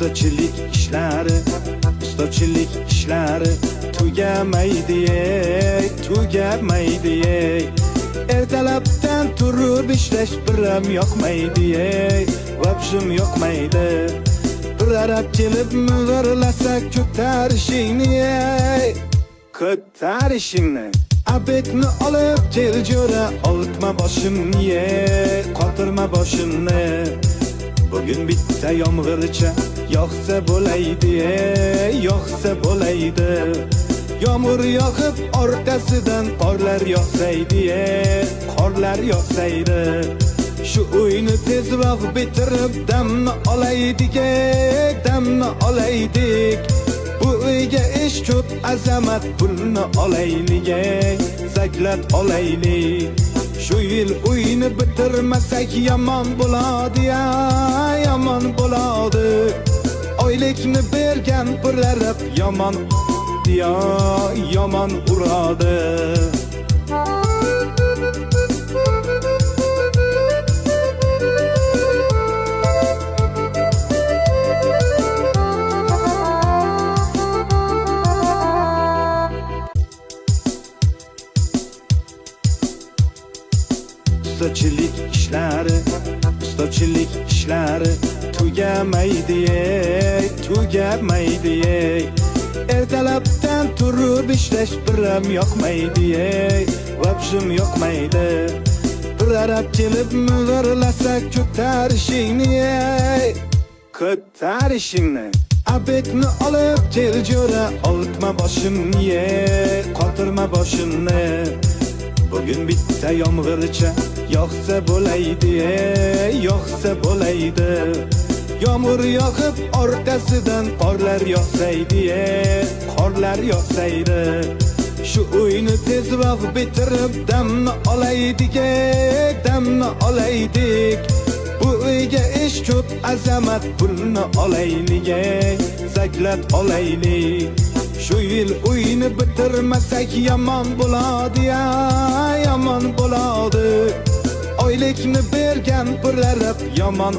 ustachilik ishlari tugamaydi. Ertalabdan turib ishlash biram yoqmaydi, vobshim yoqmaydi. Bir arab kelib muzorlasak ko'tarishingni, abetni olib kel jo'ra, oltma boshimni, qotirma boshimni. Bugün bitta yomg'ircha yoqsa bo'laydi. Yomg'ir yoqib orqasidan qorlar yoqsaydi. Shu uyni tezroq bitirib damni olaydik. Bu uyga ish ko'p, azamat pulni olaylik, zaklat olaylik. Shu yil uyni bitirmasak yomon bo'ladi, yomon bo'ladi. Oylikni bergan pullarib yomon uradi. Ustachilik ishlari tugamaydi. Ertalabdan turib ishlash biram yoqmaydi, vobshim yoqmaydi. Bir arab kelib muzorlasak ko'tarishingni, abetni olib kel jo'ra, oltma boshimni, qotirma boshimni. Bugün bitta yomg'ircha yoqsa bo'laydi. Yomg'ir yoqib orqasidan qorlar yoqsaydi. Shu uyni tezroq bitirib damni olaydik. Bu uyga ish ko'p, azamat pulni olaylik, zaklat olaylik. Shu yil uyni bitirmasak yomon bo'ladi, yomon bo'ladi. Oylikni bergan pullarib yomon